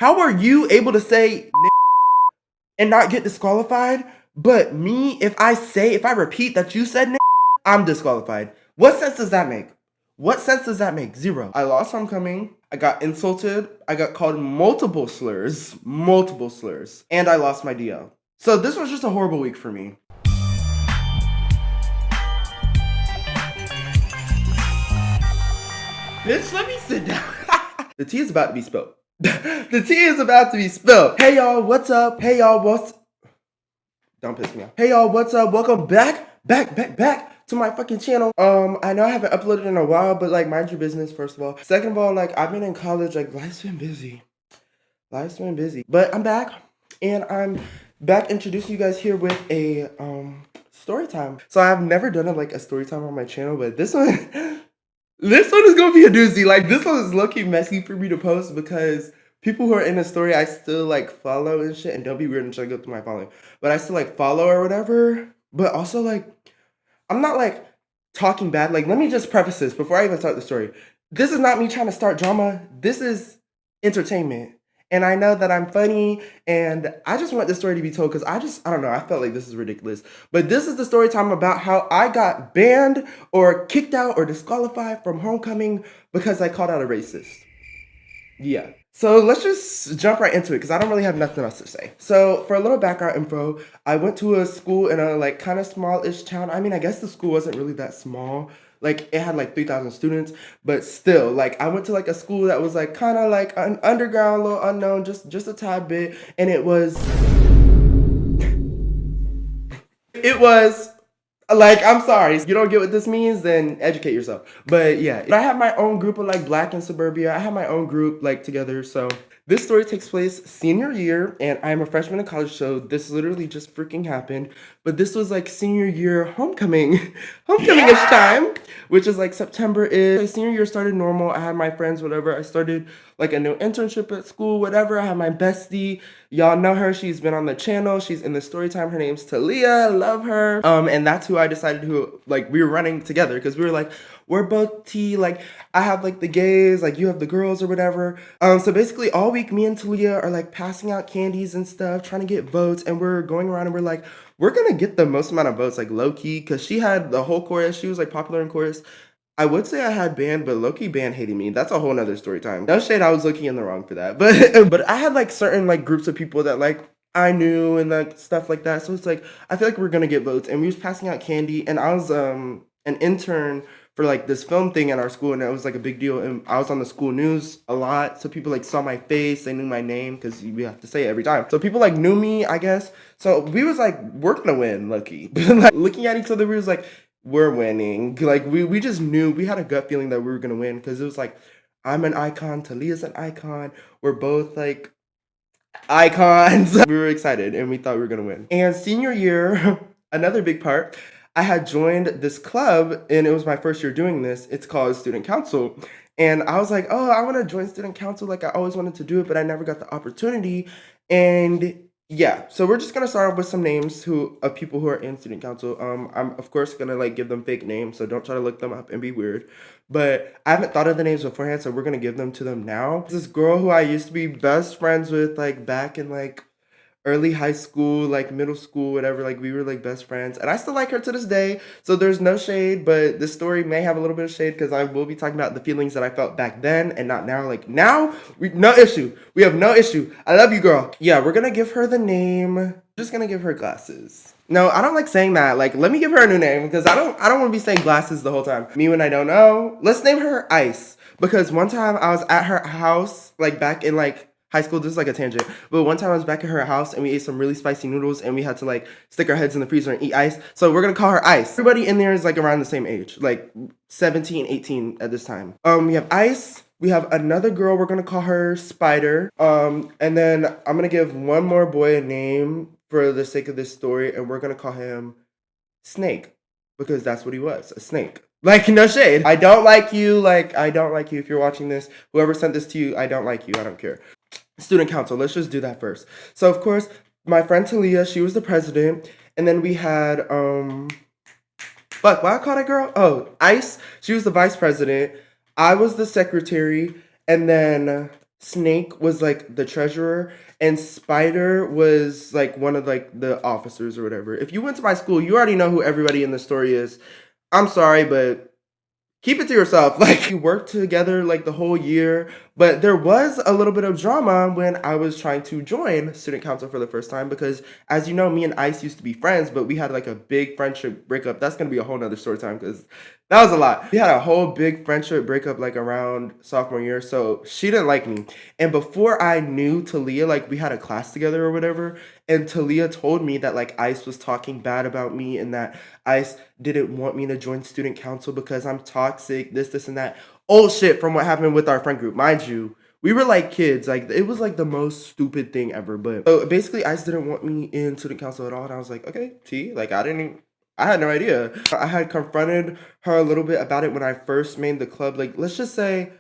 How are you able to say and not get disqualified? But me, if I repeat that you said I'm disqualified. What sense does that make? What sense does that make? Zero. I lost homecoming. I got insulted. I got called multiple slurs, and I lost my DL. So this was just a horrible week for me. Bitch, let me sit down. The tea is about to be spilled. The tea is about to be spilled. Hey y'all, what's up? Hey y'all, don't piss me off. Hey y'all, what's up? Welcome back to my fucking channel. I know I haven't uploaded in a while, but like, mind your business, first of all. Second of all, like, I've been in college, like, life's been busy. But I'm back, and I'm back introducing you guys here with a story time. So I've never done a story time on my channel, but this one this one is gonna be a doozy. Like, this one is low-key messy for me to post because people who are in the story I still like follow and shit, and don't be weird and try to go through my following. But I still like follow or whatever. But also, like, I'm not like talking bad. Like, let me just preface this before I even start the story. This is not me trying to start drama. This is entertainment. And I know that I'm funny, and I just want this story to be told because I don't know, I felt like this is ridiculous. But this is the story time about how I got banned or kicked out or disqualified from homecoming because I called out a racist. Yeah. So let's just jump right into it because I don't really have nothing else to say. So for a little background info, I went to a school in a like kind of small-ish town. I mean, I guess the school wasn't really that small. Like, it had like 3,000 students, but still, like, I went to like a school that was like kind of like an underground, little unknown, just a tad bit, and it was like, I'm sorry, if you don't get what this means, then educate yourself. But yeah, I have my own group of like Black in suburbia. I have my own group like together. So this story takes place senior year, and I'm a freshman in college, so this literally just freaking happened. But this was like senior year homecoming, homecoming-ish time, which is like September-ish. Senior year started normal. I had my friends, whatever. I started like a new internship at school, whatever. I had my bestie. Y'all know her. She's been on the channel. She's in the story time. Her name's Talia. Love her. And that's who I decided we were running together because we were like, we're both T, like, I have like the gays, like you have the girls or whatever. So basically all week me and Talia are like passing out candies and stuff, trying to get votes, and we're going around and we're like, we're gonna get the most amount of votes, like low-key, because she had the whole chorus. She was like popular in chorus. I would say I had band, but low-key band hated me. That's a whole nother story time. No shade, I was low-key in the wrong for that. But I had like certain like groups of people that like I knew and like stuff like that. So it's like, I feel like we're gonna get votes, and we was passing out candy, and I was an intern for like this film thing at our school, and it was like a big deal, and I was on the school news a lot, so people like saw my face, they knew my name because we have to say it every time, so people like knew me, I guess. So we was like, we're gonna win, lucky. Like, looking at each other, we was like, we're winning. Like, we just knew, we had a gut feeling that we were gonna win because it was like, I'm an icon, Talia's an icon, we're both like icons. We were excited and we thought we were gonna win. And senior year, another big part, I had joined this club, and it was my first year doing this. It's called Student Council. And I was like, oh, I want to join Student Council. Like, I always wanted to do it, but I never got the opportunity. And yeah, so we're just going to start off with some names of people who are in Student Council. I'm, of course, going to like give them fake names, so don't try to look them up and be weird. But I haven't thought of the names beforehand, so we're going to give them to them now. This girl who I used to be best friends with, like, back in, like, early high school, like middle school, whatever, like we were like best friends, and I still like her to this day, so there's no shade, but this story may have a little bit of shade because I will be talking about the feelings that I felt back then and not now. Like, now, no issue. We have no issue. I love you, girl. Yeah, we're gonna give her the name. We're just gonna give her glasses. No, I don't like saying that. Like, let me give her a new name because I don't want to be saying glasses the whole time. Me when I don't know. Let's name her Ice, because one time I was at her house, like back in like high school. This is like a tangent, but one time I was back at her house and we ate some really spicy noodles, and we had to like stick our heads in the freezer and eat ice. So we're gonna call her Ice. Everybody in there is like around the same age, like 17, 18 at this time. We have Ice. We have another girl, we're gonna call her Spider. And then I'm gonna give one more boy a name for the sake of this story, and we're gonna call him Snake, because that's what he was, a snake. Like, no shade. I don't like you. Like, I don't like you if you're watching this. Whoever sent this to you, I don't like you. I don't care. Student council, let's just do that first. So of course, my friend Talia, she was the president, and then we had fuck, why I call that girl? Oh, Ice, she was the vice president. I was the secretary, and then Snake was like the treasurer, and Spider was like one of like the officers or whatever. If you went to my school, you already know who everybody in the story is. I'm sorry, but keep it to yourself. Like, we worked together like the whole year, but there was a little bit of drama when I was trying to join student council for the first time because, as you know, me and Ice used to be friends, but we had like a big friendship breakup. That's gonna be a whole nother story time because that was a lot. We had a whole big friendship breakup like around sophomore year, so she didn't like me. And before I knew Talia, like we had a class together or whatever, and Talia told me that like Ice was talking bad about me and that Ice didn't want me to join student council because I'm toxic, this, and that. Old shit from what happened with our friend group. Mind you, we were like kids. Like, it was like the most stupid thing ever. But so basically, Ice didn't want me in student council at all. And I was like, okay, T, like, I had no idea. I had confronted her a little bit about it when I first made the club. Like, let's just say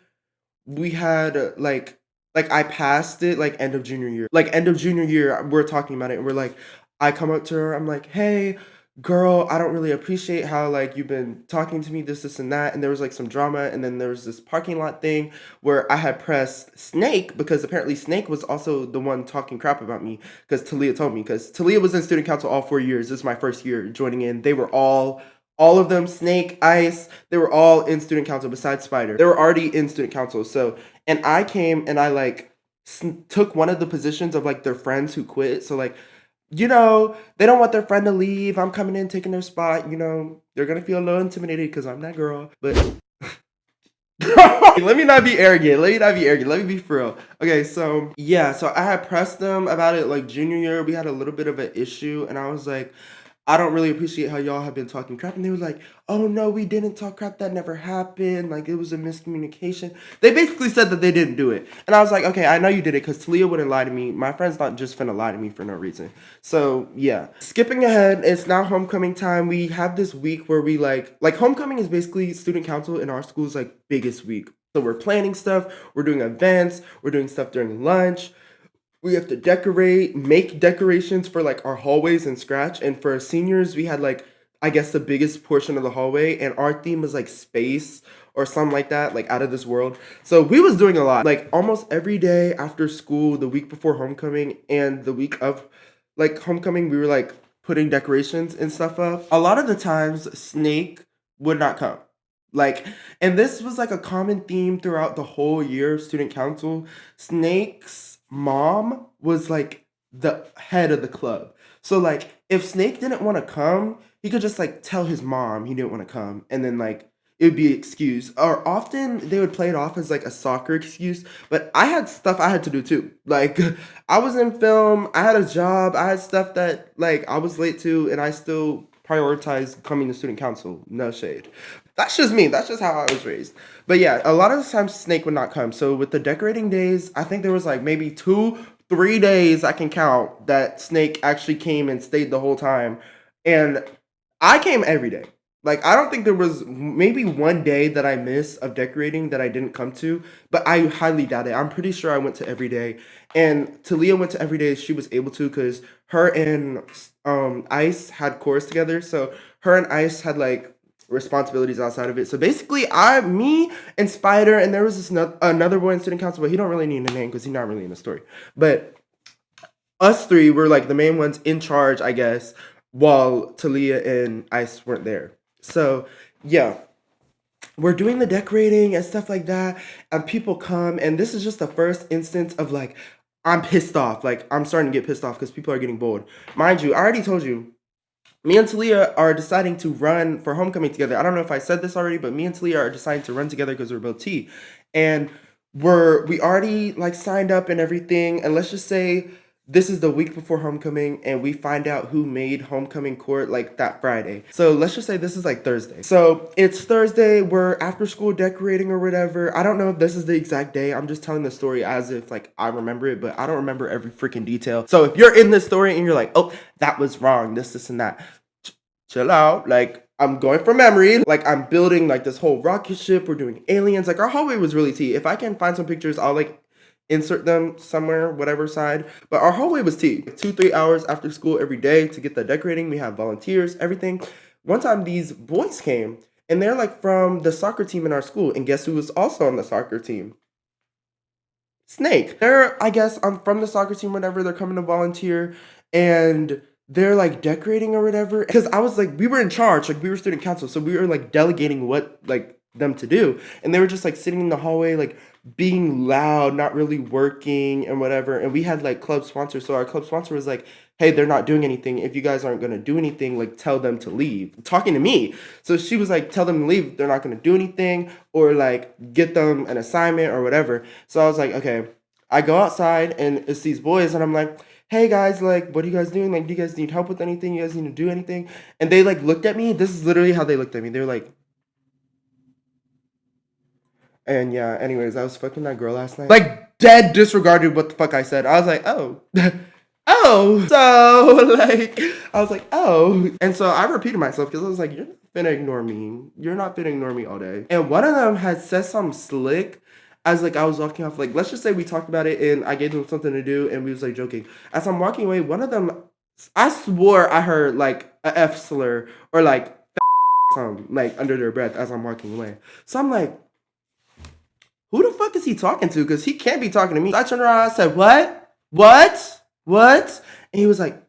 we had like I passed it like end of junior year. Like end of junior year, we're talking about it and we're like, I come up to her, I'm like, hey, girl, I don't really appreciate how like you've been talking to me, this, and that. And there was like some drama, and then there was this parking lot thing where I had pressed Snake because apparently Snake was also the one talking crap about me because Talia told me because Talia was in student council all 4 years. This is my first year joining in. They were all of them, Snake, Ice, they were all in student council besides Spider. They were already in student council. So, and I came and I like took one of the positions of like their friends who quit. So like, you know, they don't want their friend to leave. I'm coming in, taking their spot. You know, they're gonna feel a little intimidated because I'm that girl. But let me not be arrogant. Let me not be arrogant. Let me be for real. Okay, so yeah, so I had pressed them about it like junior year. We had a little bit of an issue, and I was like, I don't really appreciate how y'all have been talking crap. And they were like, oh no, we didn't talk crap. That never happened. Like, it was a miscommunication. They basically said that they didn't do it. And I was like, okay, I know you did it because Talia wouldn't lie to me. My friend's not just finna lie to me for no reason. So yeah. Skipping ahead, it's now homecoming time. We have this week where we like homecoming is basically student council in our school's like biggest week. So we're planning stuff, we're doing events, we're doing stuff during lunch. We have to decorate, make decorations for like our hallways and scratch. And for seniors, we had like, I guess the biggest portion of the hallway, and our theme was like space or something like that, like out of this world. So we was doing a lot. Like almost every day after school, the week before homecoming and the week of like homecoming, we were like putting decorations and stuff up. A lot of the times Snake would not come. Like, and this was like a common theme throughout the whole year of student council. Snake's mom was like the head of the club. So like if Snake didn't want to come, he could just like tell his mom he didn't want to come and then like it would be excused. Or often they would play it off as like a soccer excuse, but I had stuff I had to do too. Like I was in film, I had a job, I had stuff that like I was late to and I still prioritized coming to student council. No shade. That's just me. That's just how I was raised. But yeah, a lot of the times Snake would not come. So with the decorating days, I think there was like maybe 3 days I can count that Snake actually came and stayed the whole time. And I came every day. Like I don't think there was maybe one day that I missed of decorating that I didn't come to, but I highly doubt it. I'm pretty sure I went to every day. And Talia went to every day she was able to because her and Ice had chorus together. So her and Ice had like responsibilities outside of it. So basically, me, and Spider, and there was this another boy in student council, but he don't really need a name because he's not really in the story. But us three were like the main ones in charge, I guess, while Talia and Ice weren't there. So yeah, we're doing the decorating and stuff like that, and people come, and this is just the first instance of like I'm pissed off. Like I'm starting to get pissed off because people are getting bored. Mind you, I already told you me and Talia are deciding to run for homecoming together. I don't know if I said this already, but me and Talia are deciding to run together because we're both T. And we already like signed up and everything. And let's just say this is the week before homecoming and we find out who made homecoming court like that Friday. So let's just say this is like Thursday. So it's Thursday, we're after school decorating or whatever. I don't know if this is the exact day. I'm just telling the story as if like I remember it, but I don't remember every freaking detail. So if you're in this story and you're like, oh, that was wrong, this and that, chill out. Like I'm going from memory. Like I'm building like this whole rocket ship. We're doing aliens. Like our hallway was really tea. If I can find some pictures, I'll like insert them somewhere, whatever side. But our hallway was tea. 2-3 hours after school every day to get the decorating. We have volunteers, everything. One time these boys came and they're like from the soccer team in our school. And guess who was also on the soccer team? snake. They're, I guess, I'm from the soccer team, whatever. They're coming to volunteer, and they're like decorating or whatever. Because I was like, we were in charge, like we were student council, so we were like delegating what like them to do, and they were just like sitting in the hallway, like being loud, not really working and whatever. And we had like club sponsors, so our club sponsor was like, hey, they're not doing anything. If you guys aren't gonna do anything, like tell them to leave. Talking to me. So she was like, tell them to leave. They're not gonna do anything, or like get them an assignment or whatever. So I was like, okay. I go outside and it's these boys, and I'm like, hey guys, like, what are you guys doing? Like, do you guys need help with anything? You guys need to do anything? And they like looked at me. This is literally how they looked at me. They were like, and yeah, anyways, I was fucking that girl last night. Like, dead disregarded what the fuck I said. I was like, oh. Oh. So, like, I was like, oh. And so I repeated myself because I was like, you're not finna ignore me. You're not finna ignore me all day. And one of them had said something slick as, like, I was walking off. Like, let's just say we talked about it and I gave them something to do and we was, like, joking. As I'm walking away, one of them, I swore I heard, like, a F slur or, like, something, like, under their breath as I'm walking away. So I'm like, who the fuck is he talking to? Because he can't be talking to me. So I turned around and I said, what? What? What? And he was like,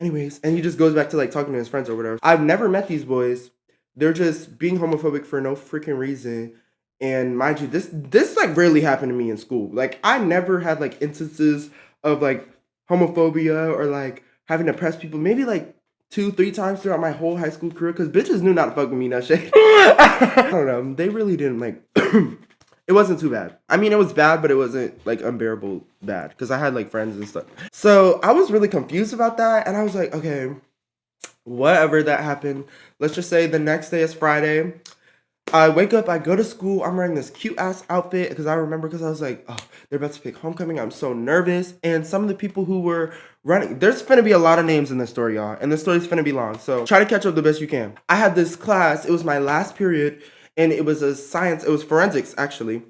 anyways. And he just goes back to like talking to his friends or whatever. I've never met these boys. They're just being homophobic for no freaking reason. And mind you, this like rarely happened to me in school. Like I never had like instances of like homophobia or like having to press people. Maybe like 2-3 times throughout my whole high school career, because bitches knew not to fuck with me, that shit. I don't know. They really didn't like. It wasn't too bad. I mean, it was bad, but it wasn't like unbearable bad because I had like friends and stuff. So I was really confused about that, and I was like, okay, whatever, that happened. Let's just say the next day is Friday. I wake up, I go to school, I'm wearing this cute ass outfit because I remember, because I was like, oh, they're about to pick homecoming. I'm so nervous. And some of the people who were running, there's gonna be a lot of names in this story, y'all. And the story's gonna be long. So try to catch up the best you can. I had this class, it was my last period, and it was a science, it was forensics actually.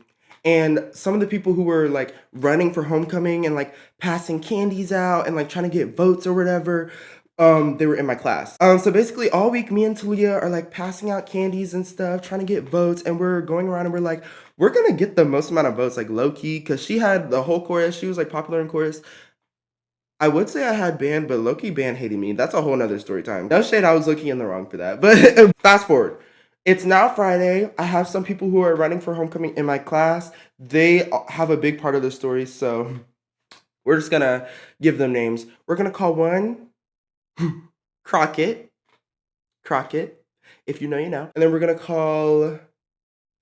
And some of the people who were like running for homecoming and like passing candies out and like trying to get votes or whatever, they were in my class. So basically all week, me and Talia are like passing out candies and stuff, trying to get votes, and we're going around and we're like, we're gonna get the most amount of votes, like low key, because she had the whole chorus. She was like popular in chorus. I would say I had band, but low key band hated me. That's a whole nother story time. No shade, I was looking in the wrong for that. But fast forward. It's now Friday. I have some people who are running for homecoming in my class. They have a big part of the story, so we're just gonna give them names. We're gonna call one Crockett. Crockett. If you know, you know. And then we're gonna call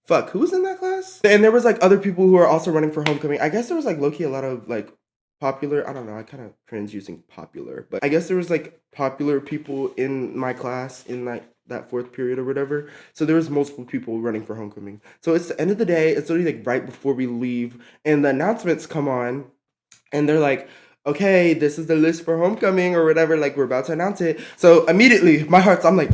fuck, who was in that class? And there was like other people who are also running for homecoming. I guess there was like low-key a lot of like popular, I don't know, I kind of cringe using popular, but I guess there was like popular people in my class in like that fourth period or whatever. So there was multiple people running for homecoming. So it's the end of the day. It's literally like right before we leave, and the announcements come on, and they're like, okay, this is the list for homecoming or whatever. Like we're about to announce it. So immediately, I'm like,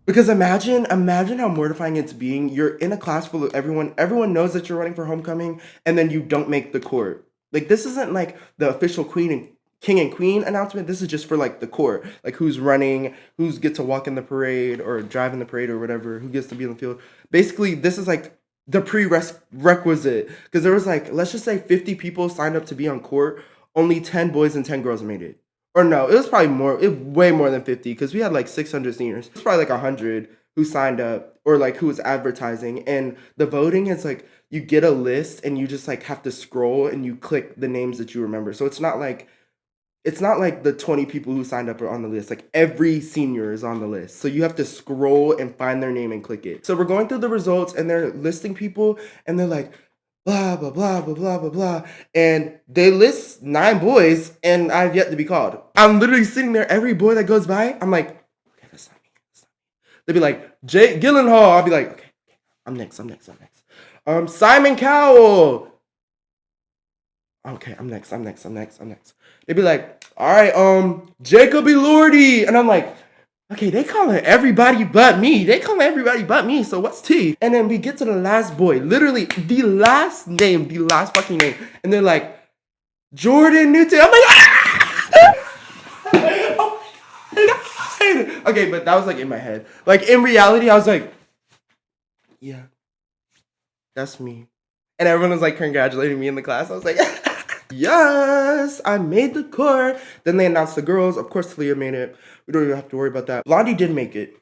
because imagine how mortifying it's being. You're in a class full of everyone. Everyone knows that you're running for homecoming, and then you don't make the court. Like this isn't like the official king and queen announcement. This is just for like the court, like who's running, who's get to walk in the parade or drive in the parade or whatever, who gets to be in the field. Basically, this is like the prerequisite, because there was like, let's just say 50 people signed up to be on court. Only 10 boys and 10 girls made it. Or no, it was probably more, way more than 50, because we had like 600 seniors. It's probably like 100 who signed up, or like who was advertising. And the voting is like, you get a list and you just like have to scroll and you click the names that you remember. So it's not like the 20 people who signed up are on the list. Like every senior is on the list. So you have to scroll and find their name and click it. So we're going through the results and they're listing people, and they're like, blah, blah, blah, blah, blah, blah, blah. And they list 9 boys, and I've yet to be called. I'm literally sitting there, every boy that goes by, I'm like, okay, that's not me. They'd be like, Jake Gyllenhaal. I'll be like, okay, I'm next. Simon Cowell. Okay, I'm next. They'd be like, all right, Jacob Elordi. And I'm like, okay, they calling everybody but me. So what's T? And then we get to the last boy, literally the last fucking name. And they're like, Jordan Newton. I'm like, ah! Oh my God. Okay, but that was like in my head. Like in reality, I was like, yeah, that's me. And everyone was like congratulating me in the class. I was like, yes, I made the court. Then they announced the girls. Of course, Talia made it. We don't even have to worry about that. Blondie did make it.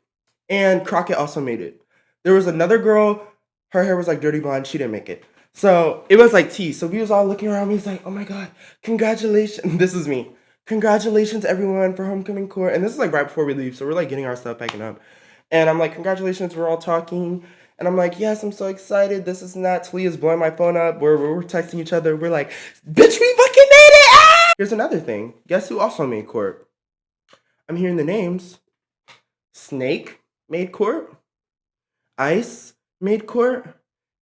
And Crockett also made it. There was another girl, her hair was like dirty blonde. She didn't make it. So it was like tea. So we was all looking around. We was like, oh my God, congratulations. This is me. Congratulations, everyone, for homecoming court. And this is like right before we leave. So we're like getting our stuff packing up. And I'm like, congratulations, we're all talking. And I'm like, yes, I'm so excited. This is not. Talia's blowing my phone up. We're texting each other. We're like, bitch, we fucking made it. Ah! Here's another thing. Guess who also made court? I'm hearing the names. Snake made court. Ice made court.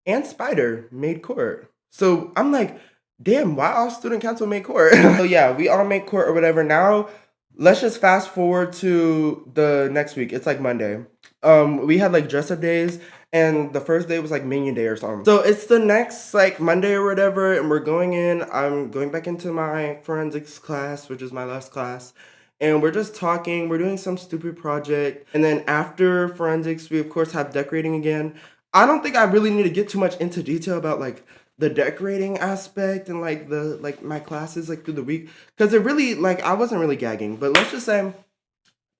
And Spider made court. So I'm like, damn, why all student council made court? So yeah, we all made court or whatever. Now let's just fast forward to the next week. It's like Monday. We had like dress up days, and the first day was like minion day or something. So it's the next like Monday or whatever, and we're going in. I'm going back into my forensics class, which is my last class. And we're just talking, we're doing some stupid project. And then after forensics, we of course have decorating again. I don't think I really need to get too much into detail about like the decorating aspect and like the like my classes like through the week, because it really like I wasn't really gagging. But let's just say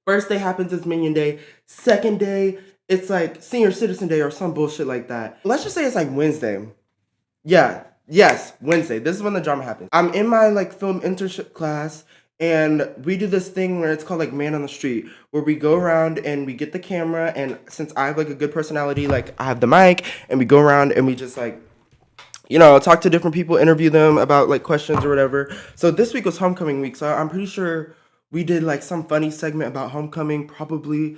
first day happens is minion day, second day it's like senior citizen day or some bullshit like that. Let's just say it's like Wednesday. Yeah, yes, Wednesday. This is when the drama happens. I'm in my like film internship class, and we do this thing where it's called like Man on the Street, where we go around and we get the camera, and since I have like a good personality, like I have the mic, and we go around and we just like talk to different people, interview them about like questions or whatever. So this week was homecoming week, so I'm pretty sure we did like some funny segment about homecoming, probably.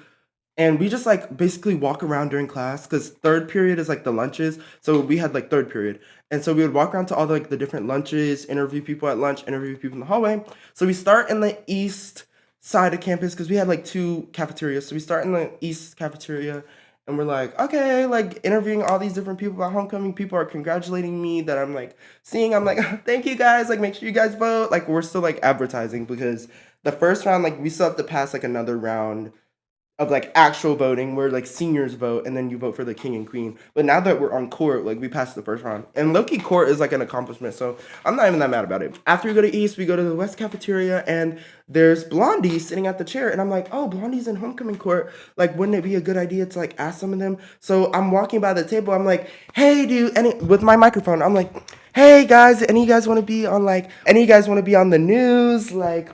And we just like basically walk around during class because third period is like the lunches. So we had like third period. And so we would walk around to all like the different lunches, interview people at lunch, interview people in the hallway. So we start in the east side of campus because we had like two cafeterias. So we start in the east cafeteria, and we're like, okay, like interviewing all these different people about homecoming. People are congratulating me that I'm like seeing. I'm like, thank you guys. Like, make sure you guys vote. Like, we're still like advertising because the first round, like, we still have to pass like another round of like actual voting where like seniors vote and then you vote for the king and queen. But now that we're on court, like we passed the first round. And low-key court is like an accomplishment, so I'm not even that mad about it. After we go to East, we go to the West cafeteria, and there's Blondie sitting at the chair, and I'm like, oh, Blondie's in homecoming court. Like, wouldn't it be a good idea to like ask some of them? So I'm walking by the table, I'm like, hey, with my microphone, I'm like, hey guys, any of you guys want to be on the news? Like,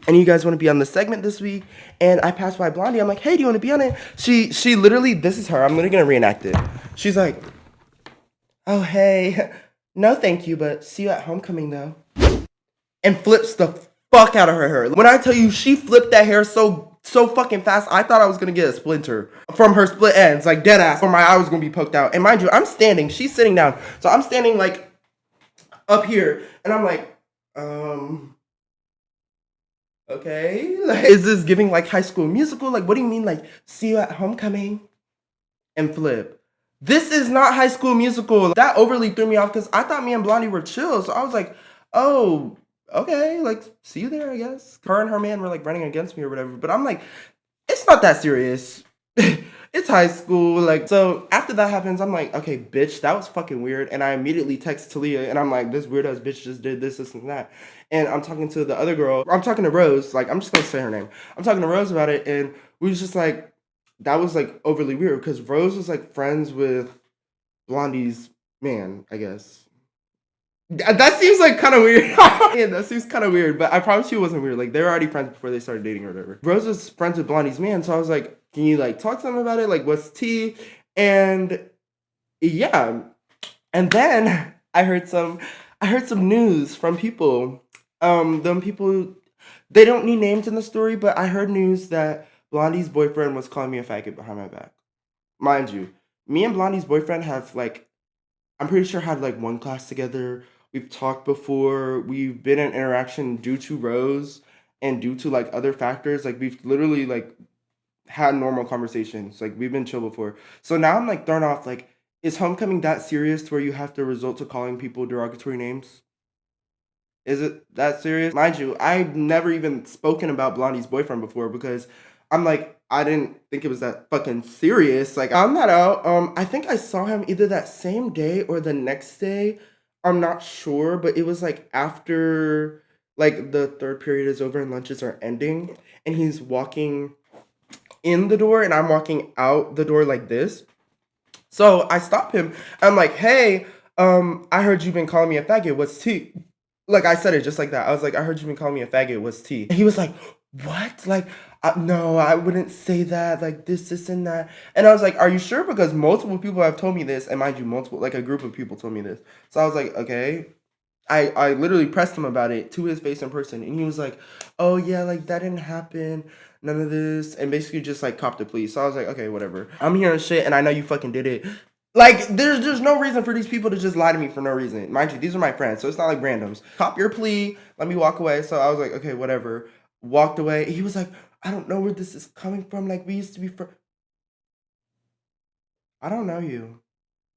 and you guys want to be on the segment this week? And I passed by Blondie. I'm like, hey, do you want to be on it? She literally, this is her. I'm literally gonna reenact it. She's like, oh hey, no thank you, but see you at homecoming though. And flips the fuck out of her hair. When I tell you, she flipped that hair so fucking fast, I thought I was gonna get a splinter from her split ends, like dead ass, or my eye was gonna be poked out. And mind you, I'm standing, she's sitting down, so I'm standing like up here, and I'm like, okay, like, is this giving like High School Musical? Like, what do you mean, like, see you at homecoming and flip? This is not High School Musical. That overly threw me off because I thought me and Blondie were chill. So I was like, oh, okay, like, see you there, I guess. Her and her man were like running against me or whatever. But I'm like, it's not that serious. It's high school. Like, so after that happens, I'm like, okay, bitch, that was fucking weird. And I immediately text Talia, and I'm like, this weird ass bitch just did this, and that. And I'm talking to the other girl. I'm talking to Rose. Like, I'm just gonna say her name. I'm talking to Rose about it, and we was just like, that was like overly weird because Rose was like friends with Blondie's man, I guess. That seems like kind of weird. Yeah, that seems kind of weird, but I promise you it wasn't weird. Like, they were already friends before they started dating or whatever. Rose was friends with Blondie's man, so I was like, can you like talk to them about it? Like, what's tea? And yeah, and then I heard some news from people. Them people, they don't need names in the story, but I heard news that Blondie's boyfriend was calling me a faggot behind my back. Mind you, me and Blondie's boyfriend have like, I'm pretty sure had like one class together. We've talked before. We've been in interaction due to Rose and due to like other factors. Like, we've literally like had normal conversations. Like, we've been chill before. So now I'm like thrown off. Like, is homecoming that serious to where you have to resort to calling people derogatory names? Is it that serious? Mind you, I've never even spoken about Blondie's boyfriend before because I'm like, I didn't think it was that fucking serious. Like, I'm not out. I think I saw him either that same day or the next day. I'm not sure, but it was like after like the third period is over and lunches are ending, and he's walking in the door and I'm walking out the door like this. So I stop him. I'm like, hey, I heard you've been calling me a faggot. What's tea? Like I said it just like that. I was like, I heard you've been calling me a faggot. What's tea? And he was like, what? Like, no, I wouldn't say that. Like this, and that. And I was like, are you sure? Because multiple people have told me this, and mind you, multiple, like a group of people told me this. So I was like, okay. I literally pressed him about it to his face in person, and he was like, "Oh yeah, like that didn't happen, none of this," and basically just like copped a plea. So I was like, "Okay, whatever. I'm hearing shit, and I know you fucking did it." Like, there's no reason for these people to just lie to me for no reason. Mind you, these are my friends, so it's not like randoms. Cop your plea, let me walk away. So I was like, okay, whatever. Walked away. He was like, I don't know where this is coming from. Like, we used to be friends. I don't know you.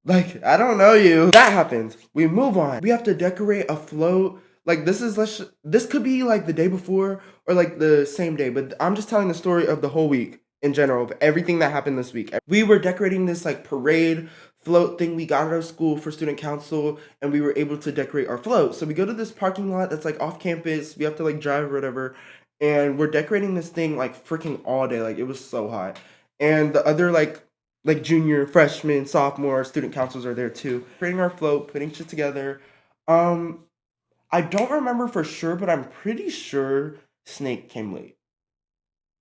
Like, I don't know you. That happens. We move on. We have to decorate a float. Like, this could be like the day before or like the same day, but I'm just telling the story of the whole week in general, of everything that happened this week. We were decorating this like parade float thing we got out of school for student council, and we were able to decorate our float. So we go to this parking lot that's like off campus. We have to like drive or whatever, and we're decorating this thing like freaking all day. Like, it was so hot. And the other like junior, freshman, sophomore student councils are there too. Creating our float, putting shit together. Um, I don't remember for sure, but I'm pretty sure Snake came late.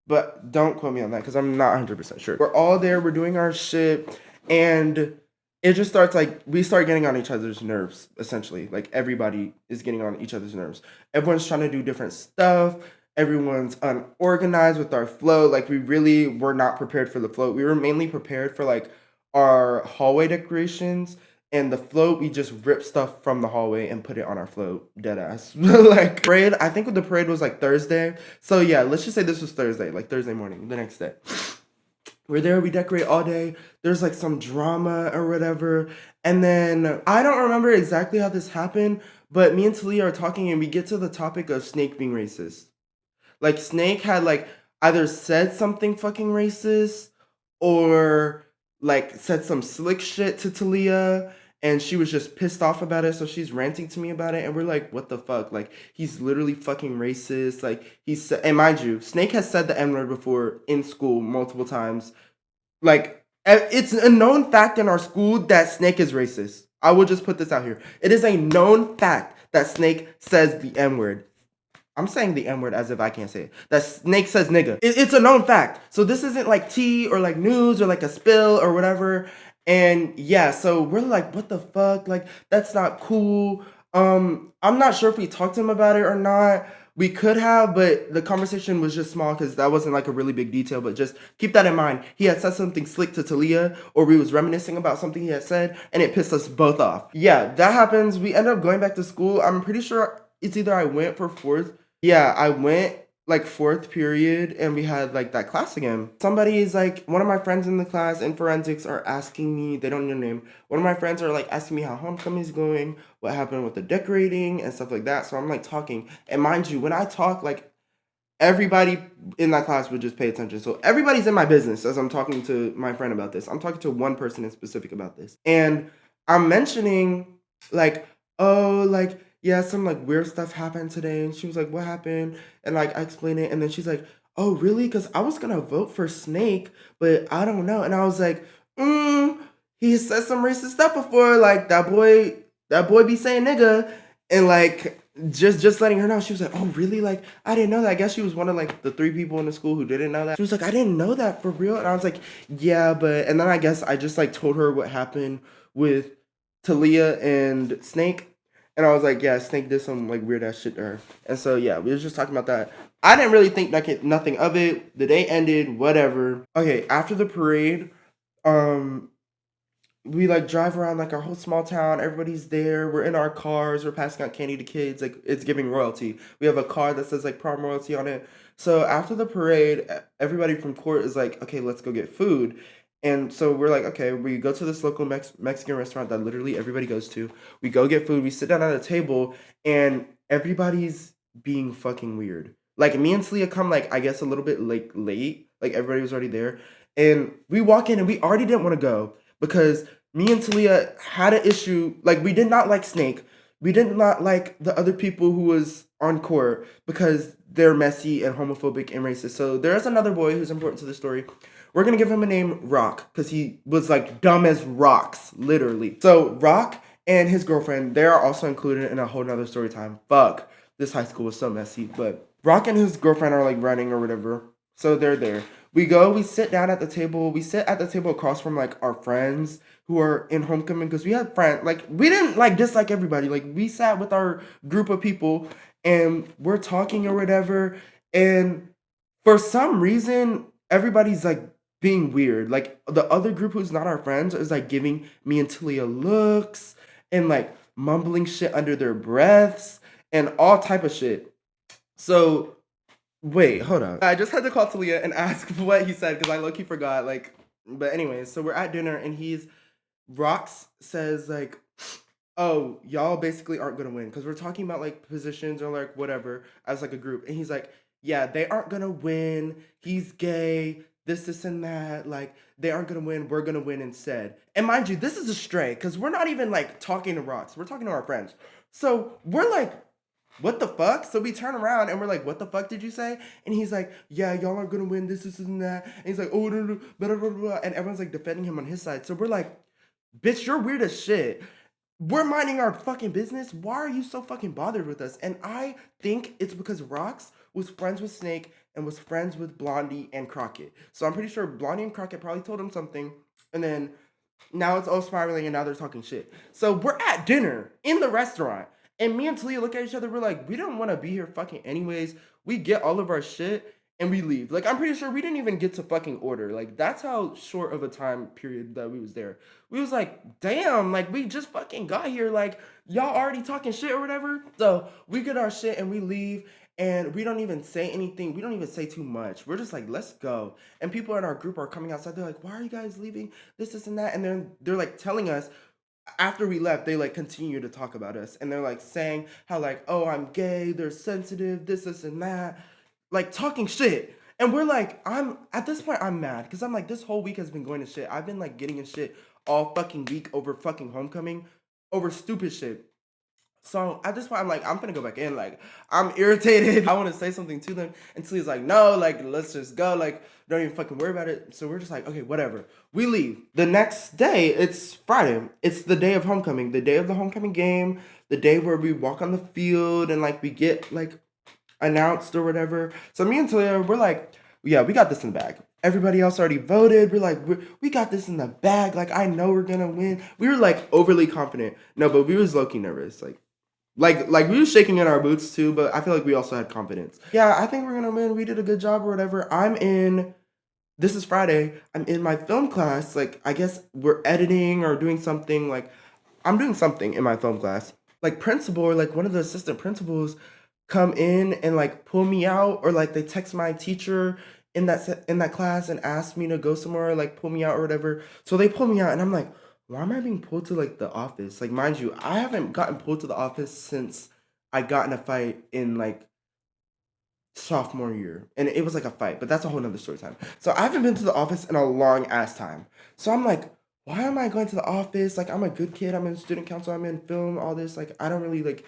But don't quote me on that because I'm not 100% sure. We're all there, we're doing our shit, and it just starts like we start getting on each other's nerves, essentially. Like, everybody is getting on each other's nerves. Everyone's trying to do different stuff. Everyone's unorganized with our float. Like, we really were not prepared for the float. We were mainly prepared for like our hallway decorations, and the float, we just ripped stuff from the hallway and put it on our float. Dead ass. Like, parade, I think the parade was like Thursday. So yeah, let's just say this was Thursday, like Thursday morning, the next day. We're there, we decorate all day. There's like some drama or whatever. And then I don't remember exactly how this happened, but me and Talia are talking and we get to the topic of Snake being racist. Like, Snake had like either said something fucking racist or like said some slick shit to Talia, and she was just pissed off about it, so she's ranting to me about it, and we're like, what the fuck? Like, he's literally fucking racist. Like, he said, and mind you, Snake has said the N-word before in school multiple times. Like, it's a known fact in our school that Snake is racist. I will just put this out here. It is a known fact that Snake says the N-word. I'm saying the N word as if I can't say it. That Snake says nigga. It's a known fact. So this isn't like tea or like news or like a spill or whatever. And yeah, so we're like, what the fuck? Like, that's not cool. I'm not sure if we talked to him about it or not. We could have, but the conversation was just small because that wasn't like a really big detail. But just keep that in mind. He had said something slick to Talia, or we was reminiscing about something he had said, and it pissed us both off. Yeah, that happens. We end up going back to school. I'm pretty sure it's either I went for fourth. Yeah, I went like fourth period and we had like that class again. Somebody is like, one of my friends in the class in forensics are asking me, they don't know your name. One of my friends are like asking me how homecoming's going, what happened with the decorating and stuff like that. So I'm like talking. And mind you, when I talk, like everybody in that class would just pay attention. So everybody's in my business as I'm talking to my friend about this. I'm talking to one person in specific about this. And I'm mentioning like, oh, like, yeah, some like weird stuff happened today. And she was like, what happened? And like, I explained it. And then she's like, oh, really? Because I was going to vote for Snake, but I don't know. And I was like, he said some racist stuff before. Like, that boy be saying nigga. And like, just letting her know. She was like, oh, really? Like, I didn't know that. I guess she was one of like the 3 people in the school who didn't know that. She was like, I didn't know that for real. And I was like, yeah, but, and then I guess I just like told her what happened with Talia and Snake. And I was like, yeah, Snake did some like weird ass shit to her. And so yeah, we were just talking about that. I didn't really think nothing of it. The day ended, whatever. Okay, after the parade, we like drive around like our whole small town. Everybody's there. We're in our cars. We're passing out candy to kids. Like, it's giving royalty. We have a car that says like prom royalty on it. So after the parade, everybody from court is like, okay, let's go get food. And so we're like, okay, we go to this local Mexican restaurant that literally everybody goes to. We go get food. We sit down at a table, and everybody's being fucking weird. Like, me and Celia come like, I guess a little bit late. Like everybody was already there. And we walk in and we already didn't want to go because me and Talia had an issue. Like we did not like Snake. We did not like the other people who was on court because they're messy and homophobic and racist. So there's another boy who's important to the story. We're gonna give him a name Rock because he was like dumb as rocks, literally. So Rock and his girlfriend, they are also included in a whole nother story time. Fuck, this high school was so messy. But Rock and his girlfriend are like running or whatever. So they're there. We go, we sit down at the table. We sit at the table across from like our friends who are in homecoming because we had friends. Like we didn't like dislike everybody. Like we sat with our group of people and we're talking or whatever. And for some reason, everybody's like being weird. Like the other group who's not our friends is like giving me and Talia looks and like mumbling shit under their breaths and all type of shit. So wait, hold on. I just had to call Talia and ask what he said because I low-key forgot. Like, but anyways, so we're at dinner and Rox says like, "Oh, y'all basically aren't gonna win," because we're talking about like positions or like whatever as like a group, and he's like, "Yeah, they aren't gonna win. He's gay. This, and that. Like, they aren't gonna win. We're gonna win instead." And mind you, this is a stray because we're not even like talking to Rox. We're talking to our friends. So we're like, what the fuck? So we turn around and we're like, what the fuck did you say? And he's like, yeah, y'all aren't gonna win this, and that. And he's like, oh, no, no, blah, blah, blah. And everyone's like defending him on his side. So we're like, bitch, you're weird as shit. We're minding our fucking business. Why are you so fucking bothered with us? And I think it's because Rox was friends with Snake and was friends with Blondie and Crockett. So I'm pretty sure Blondie and Crockett probably told him something. And then now it's all spiraling and now they're talking shit. So we're at dinner in the restaurant. And me and Talia look at each other. We're like, we don't want to be here fucking anyways. We get all of our shit and we leave. Like, I'm pretty sure we didn't even get to fucking order. Like, that's how short of a time period that we was there. We was like, damn, like, we just fucking got here. Like, y'all already talking shit or whatever. So we get our shit and we leave. And we don't even say anything. We don't even say too much. We're just like, let's go. And people in our group are coming outside. They're like, why are you guys leaving? This, and that. And then they're like telling us, after we left, they like continue to talk about us. And they're like saying how like, oh, I'm gay. They're sensitive. This, and that. Like talking shit. And we're like, at this point, I'm mad. Because I'm like, this whole week has been going to shit. I've been like getting in shit all fucking week over fucking homecoming. Over stupid shit. So at this point, I'm like, I'm gonna go back in. Like, I'm irritated. I want to say something to them. And Talia's like, no, like, let's just go. Like, don't even fucking worry about it. So we're just like, okay, whatever. We leave. The next day, it's Friday. It's the day of homecoming, the day of the homecoming game, the day where we walk on the field and like we get like announced or whatever. So me and Talia, we're like, yeah, we got this in the bag. Everybody else already voted. We're like, we got this in the bag. Like, I know we're gonna win. We were like overly confident. No, but we was low-key nervous. Like we were shaking in our boots too, but I feel like we also had confidence. Yeah, I think we're gonna win. We did a good job or whatever. This is Friday. I'm in my film class. Like, I guess we're editing or doing something. Like, I'm doing something in my film class. Like, principal or like one of the assistant principals come in and like pull me out, or like they text my teacher in that class and ask me to go somewhere, like pull me out or whatever. So they pull me out, and I'm like, why am I being pulled to like the office? Like, mind you, I haven't gotten pulled to the office since I got in a fight in like sophomore year, and it was like a fight, but that's a whole nother story time. So I haven't been to the office in a long ass time. So I'm like, why am I going to the office? Like, I'm a good kid. I'm in student council. I'm in film. All this. Like, I don't really like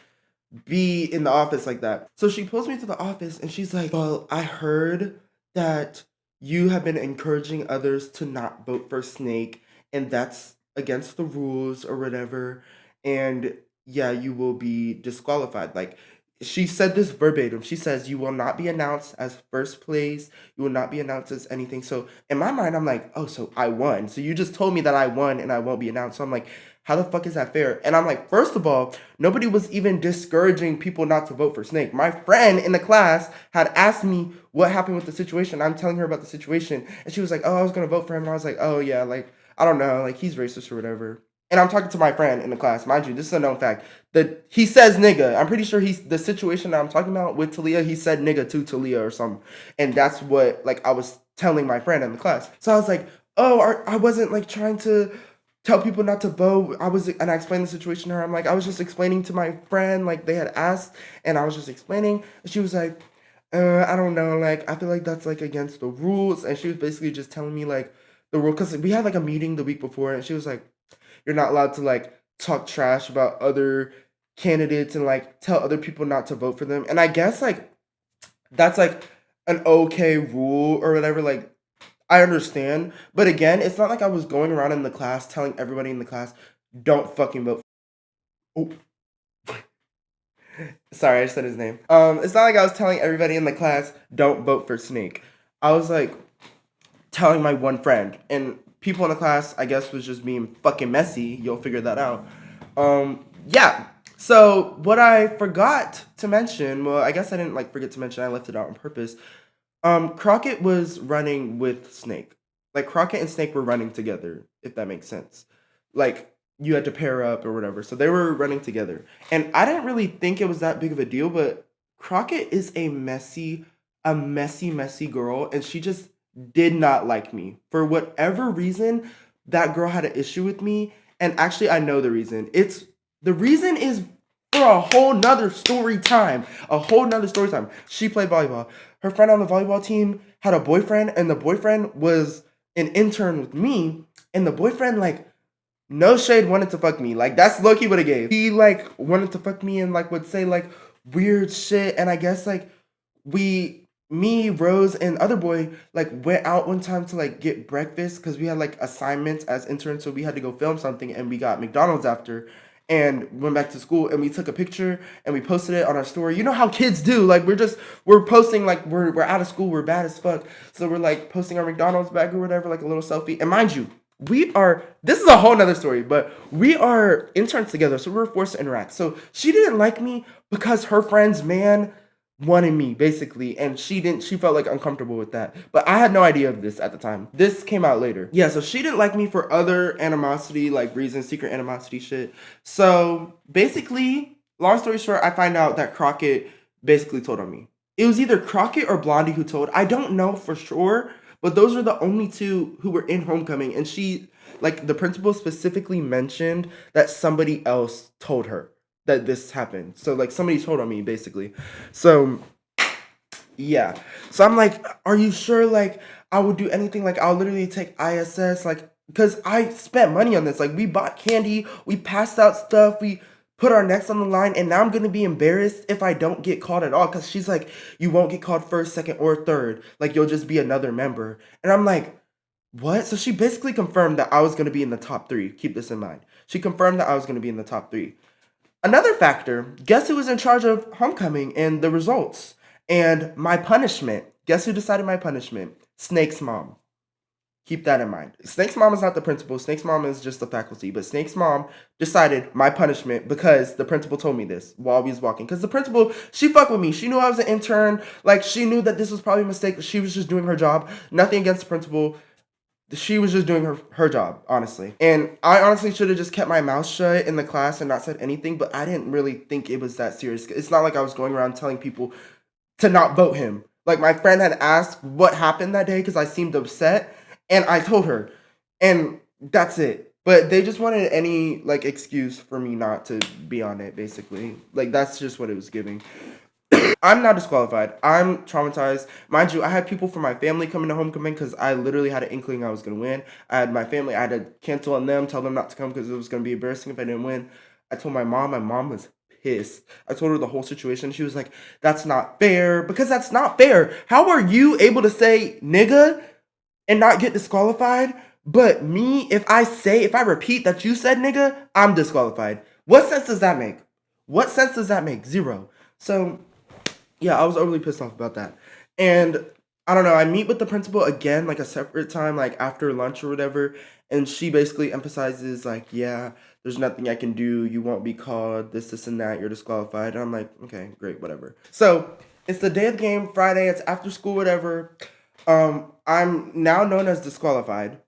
be in the office like that. So she pulls me to the office and she's like, well, I heard that you have been encouraging others to not vote for Snake, and that's against the rules or whatever. And yeah, you will be disqualified. Like, she said this verbatim. She says, you will not be announced as first place. You will not be announced as anything. So in my mind, I'm like, oh, so I won. So you just told me that I won and I won't be announced. So I'm like, how the fuck is that fair? And I'm like, first of all, nobody was even discouraging people not to vote for Snake. My friend in the class had asked me what happened with the situation. I'm telling her about the situation. And she was like, oh, I was going to vote for him. And I was like, oh, yeah, like, I don't know. Like, he's racist or whatever. And I'm talking to my friend in the class. Mind you, this is a known fact. That he says nigga. I'm pretty sure the situation that I'm talking about with Talia, he said nigga to Talia or something. And that's what, like, I was telling my friend in the class. So I was like, oh, I wasn't, like, trying to tell people not to vote. And I explained the situation to her. I'm like, I was just explaining to my friend, like, they had asked, and I was just explaining. And she was like, I don't know, like, I feel like that's, like, against the rules, and she was basically just telling me, like, the rule, because we had, like, a meeting the week before, and she was like, "You're not allowed to, like, talk trash about other candidates and, like, tell other people not to vote for them," and I guess, like, that's, like, an okay rule or whatever, like, I understand, but again, it's not like I was going around in the class telling everybody in the class, "Don't fucking vote." Oh, sorry, I just said his name. It's not like I was telling everybody in the class, "Don't vote for Snake." I was, like, telling my one friend, and people in the class, I guess, was just being fucking messy. You'll figure that out. Yeah. So what I forgot to mention, well, I guess I didn't like forget to mention. I left it out on purpose. Crockett was running with Snake. Like Crockett and Snake were running together, if that makes sense. Like you had to pair up or whatever. So they were running together. And I didn't really think it was that big of a deal, but Crockett is a messy girl, and she just did not like me. For whatever reason, that girl had an issue with me. And actually I know the reason. The reason is for a whole nother story time. A whole nother story time. She played volleyball. Her friend on the volleyball team had a boyfriend, and the boyfriend was an intern with me, and the boyfriend, like, no shade, wanted to fuck me. Like, that's low-key what it gave. He, like, wanted to fuck me and, like, would say, like, weird shit, and I guess, like, me, Rose, and other boy, like, went out one time to, like, get breakfast, because we had, like, assignments as interns, so we had to go film something, and we got McDonald's after, and went back to school, and we took a picture, and we posted it on our story. You know how kids do, like, we're posting, like, we're out of school, we're bad as fuck, so we're, like, posting our McDonald's bag or whatever, like, a little selfie, and mind you, this is a whole nother story, but we are interns together, so we were forced to interact. So she didn't like me because her friend's man wanted me, basically, and she felt like uncomfortable with that. But I had no idea of this at the time. This came out later. Yeah, so she didn't like me for other animosity, like reasons, secret animosity shit. So basically, long story short, I find out that Crockett basically told on me. It was either Crockett or Blondie who told. I don't know for sure, but those are the only two who were in homecoming, and like, the principal specifically mentioned that somebody else told her that this happened. So, like, somebody told on me, basically. So, yeah. So I'm like, are you sure? Like, I would do anything. Like, I'll literally take ISS, like, because I spent money on this. Like, we bought candy, we passed out stuff, we put our necks on the line, and now I'm gonna be embarrassed if I don't get called at all. Because she's like, you won't get called first, second, or third. Like, you'll just be another member. And I'm like, what? So she basically confirmed that I was gonna be in the top three. Keep this in mind. She confirmed that I was gonna be in the top three. Another factor, guess who was in charge of homecoming and the results? And my punishment. Guess who decided my punishment? Snake's mom. Keep that in mind. Snake's mom is not the principal. Snake's mom is just the faculty. But Snake's mom decided my punishment because the principal told me this while we was walking. Because the principal, she fucked with me. She knew I was an intern. Like, she knew that this was probably a mistake. She was just doing her job. Nothing against the principal. She was just doing her job, honestly. And I honestly should have just kept my mouth shut in the class and not said anything, but I didn't really think it was that serious. It's not like I was going around telling people to not vote him. Like, my friend had asked what happened that day because I seemed upset, and I told her. And that's it. But they just wanted any, like, excuse for me not to be on it, basically. Like, that's just what it was giving. I'm not disqualified. I'm traumatized. Mind you, I had people from my family coming to homecoming because I literally had an inkling I was going to win. I had my family, I had to cancel on them, tell them not to come because it was going to be embarrassing if I didn't win. I told my mom was pissed. I told her the whole situation. She was like, that's not fair, because that's not fair. How are you able to say nigga and not get disqualified? But me, if I repeat that you said nigga, I'm disqualified. What sense does that make? What sense does that make? Zero. So, yeah, I was overly pissed off about that. And I don't know, I meet with the principal again, like a separate time, like after lunch or whatever. And she basically emphasizes, like, yeah, there's nothing I can do. You won't be called, this, and that. You're disqualified. And I'm like, okay, great, whatever. So it's the day of the game, Friday. It's after school, whatever. I'm now known as disqualified.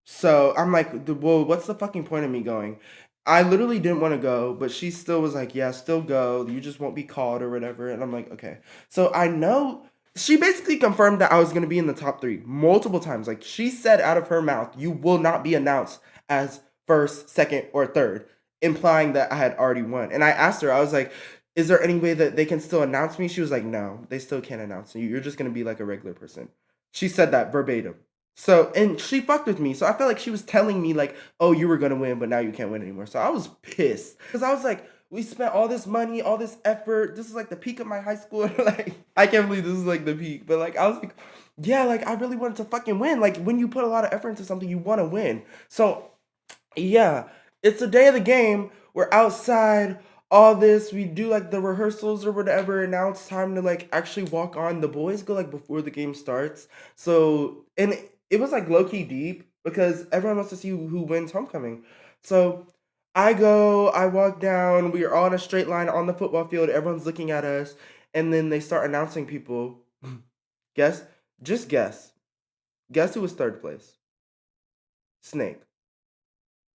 So I'm like, well, what's the fucking point of me going? I literally didn't want to go, but she still was like, yeah, still go. You just won't be called or whatever. And I'm like, okay. So I know she basically confirmed that I was going to be in the top three multiple times. Like, she said out of her mouth, you will not be announced as first, second, or third, implying that I had already won. And I asked her, I was like, is there any way that they can still announce me? She was like, no, they still can't announce you. You're just gonna be like a regular person. She said that verbatim. So, and she fucked with me. So I felt like she was telling me like, oh, you were gonna win, but now you can't win anymore. So I was pissed because I was like, we spent all this money, all this effort. This is like the peak of my high school. Like, I can't believe this is like the peak. But like, I was like, yeah, like I really wanted to fucking win. Like when you put a lot of effort into something, you want to win. So yeah, it's the day of the game. We're outside, all this. We do like the rehearsals or whatever, and now it's time to like actually walk on. The boys go like before the game starts. So, and it was like low key deep because everyone wants to see who wins homecoming. So I go, I walk down. We are all in a straight line on the football field. Everyone's looking at us, and then they start announcing people. Guess, just guess. Guess who was third place? Snake.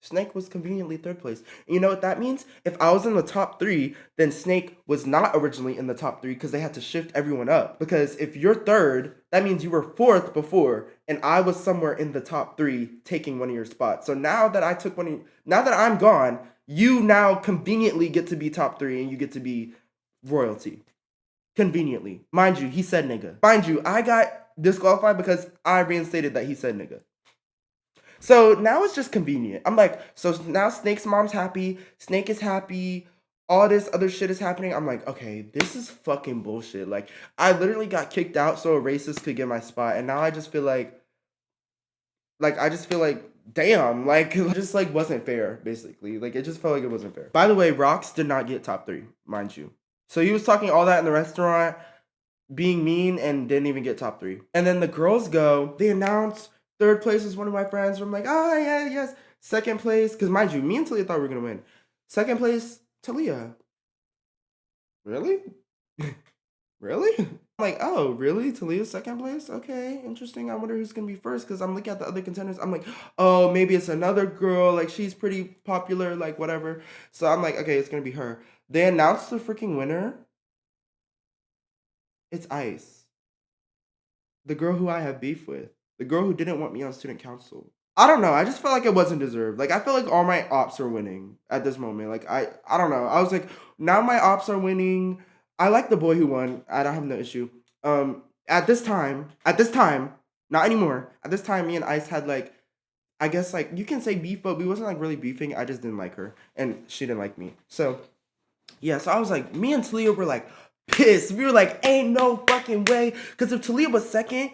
Snake was conveniently third place. And you know what that means? If I was in the top three, then Snake was not originally in the top three because they had to shift everyone up. Because if you're third, that means you were fourth before, and I was somewhere in the top three taking one of your spots. So now that I took now that I'm gone, you now conveniently get to be top three and you get to be royalty. Conveniently. Mind you, he said nigga. Mind you, I got disqualified because I reinstated that he said nigga. So now it's just convenient. I'm like, so now Snake's mom's happy, Snake is happy, all this other shit is happening. I'm like, okay, this is fucking bullshit. Like, I literally got kicked out so a racist could get my spot, and now I just feel like, damn, like, it just like wasn't fair, basically. Like, it just felt like it wasn't fair. By the way, Rox did not get top three, mind you. So he was talking all that in the restaurant, being mean, and didn't even get top three. And then the girls go, they announce third place is one of my friends. I'm like, oh, yeah, yes. Second place, because mind you, me and Talia thought we were going to win. Second place, Talia. Really? Really? I'm like, oh, really? Talia's second place? Okay, interesting. I wonder who's going to be first, because I'm looking at the other contenders. I'm like, oh, maybe it's another girl. Like, she's pretty popular, like, whatever. So I'm like, okay, it's going to be her. They announced the freaking winner. It's Ice. The girl who I have beef with. The girl who didn't want me on student council. I don't know. I just felt like it wasn't deserved. Like, I feel like all my ops are winning at this moment. Like, I don't know. I was like, now my ops are winning. I like the boy who won. I don't have no issue. At this time, not anymore. At this time, me and Ice had like, I guess like you can say beef, but we wasn't like really beefing. I just didn't like her, and she didn't like me. So yeah, so I was like, me and Talia were like pissed. We were like, ain't no fucking way. Because if Talia was second,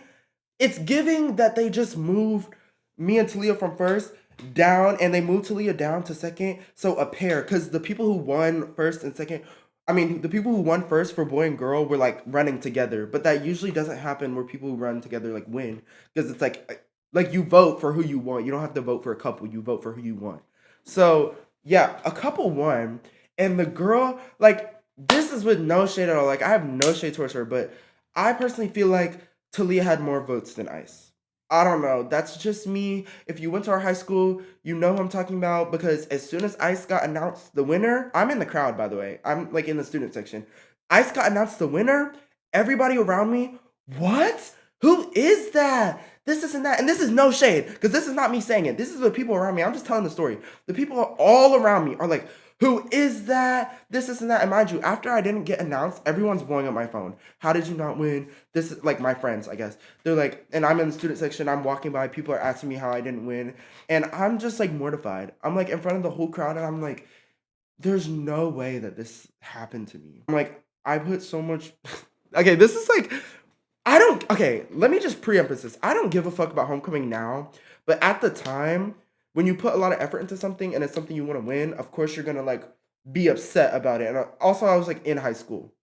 it's giving that they just moved me and Talia from first down, and they moved Talia down to second. So a pair, because the people who won first and second, I mean, the people who won first for boy and girl were like running together, but that usually doesn't happen where people who run together like win, because it's like you vote for who you want. You don't have to vote for a couple. You vote for who you want. So yeah, a couple won, and the girl like this is with no shade at all. Like I have no shade towards her, but I personally feel like Talia had more votes than Ice. I don't know. That's just me. If you went to our high school, you know who I'm talking about, because as soon as Ice got announced the winner, I'm in the crowd, by the way. I'm like in the student section. Ice got announced the winner. Everybody around me, what? Who is that? This isn't that. And this is no shade, because this is not me saying it. This is the people around me. I'm just telling the story. The people all around me are like, who is that? This isn't that. And mind you, after I didn't get announced, everyone's blowing up my phone. How did you not win? This is like my friends, I guess. They're like, and I'm in the student section. I'm walking by. People are asking me how I didn't win. And I'm just like mortified. I'm like in front of the whole crowd, and I'm like, there's no way that this happened to me. I'm like, I put so much. Okay, this is like, okay, let me just preemphasize this. I don't give a fuck about homecoming now. But at the time, when you put a lot of effort into something and it's something you want to win, of course you're gonna like be upset about it. And also, I was like in high school.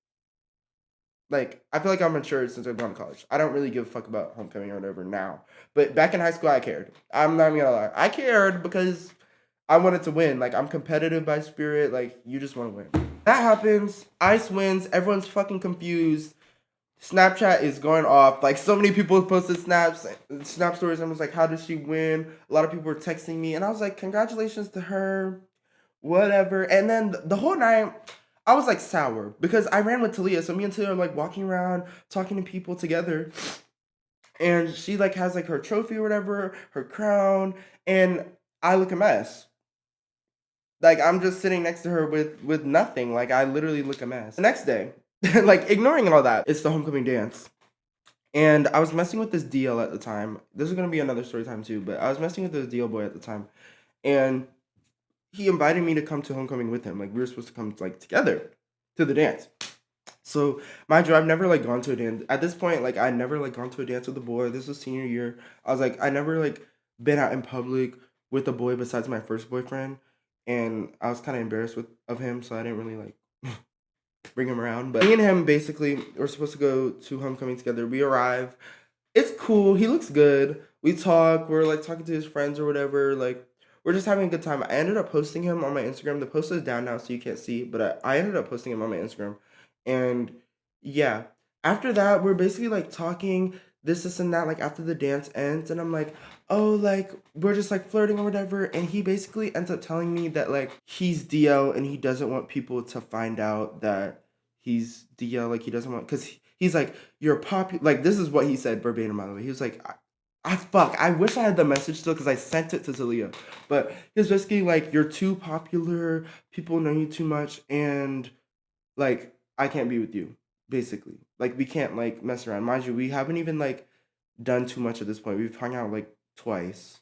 Like I feel like I'm mature since I've gone to college. I don't really give a fuck about homecoming or whatever now. But back in high school, I cared. I'm not even gonna lie. I cared because I wanted to win. Like I'm competitive by spirit. Like you just want to win. That happens. Ice wins. Everyone's fucking confused. Snapchat is going off. Like so many people posted snap stories. And was like, how did she win? A lot of people were texting me, and I was like, congratulations to her, whatever. And then the whole night, I was like sour because I ran with Talia. So me and Talia are like walking around talking to people together, and she like has like her trophy or whatever, her crown, and I look a mess. Like, I'm just sitting next to her with nothing. Like, I literally look a mess. The next day, like, ignoring all that, it's the homecoming dance. And I was messing with this DL at the time. This is gonna be another story time too, but I was messing with this DL boy at the time. And he invited me to come to homecoming with him. Like, we were supposed to come, like, together to the dance. So, mind you, I've never, like, gone to a dance. At this point, like, I never, like, gone to a dance with a boy. This was senior year. I was like, I never, like, been out in public with a boy besides my first boyfriend. And I was kind of embarrassed of him, so I didn't really, like, bring him around. But me and him, basically, we're supposed to go to homecoming together. We arrive. It's cool. He looks good. We talk. We're, like, talking to his friends or whatever. Like, we're just having a good time. I ended up posting him on my Instagram. The post is down now, so you can't see. But I ended up posting him on my Instagram. And yeah, after that, we're basically like talking this, and that. Like after the dance ends, and I'm like, oh, like we're just like flirting or whatever. And he basically ends up telling me that like he's DL and he doesn't want people to find out that he's DL. Like he doesn't want, because he's like, you're popular. Like this is what he said verbatim, by the way. He was like, I wish I had the message still because I sent it to Talia. But he was basically like, you're too popular, people know you too much, and like I can't be with you, basically. Like we can't like mess around. Mind you, we haven't even like done too much at this point. We've hung out like twice,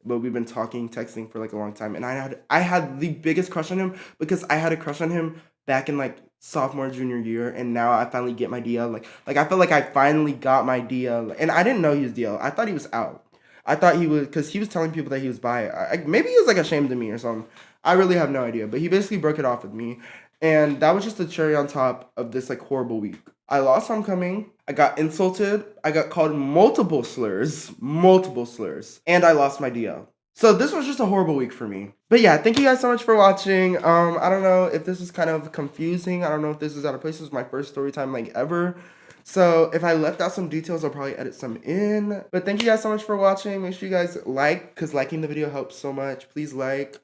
but we've been talking, texting for like a long time. And I had the biggest crush on him because I had a crush on him back in like sophomore junior year, and now I finally get my DL. Like I felt like I finally got my DL, and I didn't know he was DL. I thought he was out. I thought he was, because he was telling people that he was bi. Maybe he was like ashamed of me or something. I really have no idea. But he basically broke it off with me, and that was just the cherry on top of this like horrible week. I lost homecoming. I got insulted. I got called multiple slurs, and I lost my DL. So this was just a horrible week for me. But yeah, thank you guys so much for watching. I don't know if this is kind of confusing. I don't know if this is out of place. This was my first story time like ever. So if I left out some details, I'll probably edit some in. But thank you guys so much for watching. Make sure you guys like, because liking the video helps so much. Please like,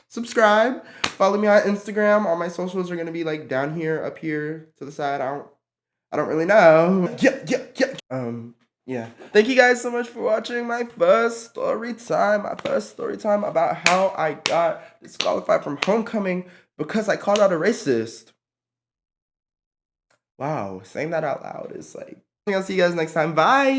subscribe, follow me on Instagram. All my socials are gonna be like down here, up here to the side. I don't really know. Yeah. Thank you guys so much for watching my first story time. About how I got disqualified from homecoming because I called out a racist. Wow, saying that out loud is like, I'll see you guys next time. Bye.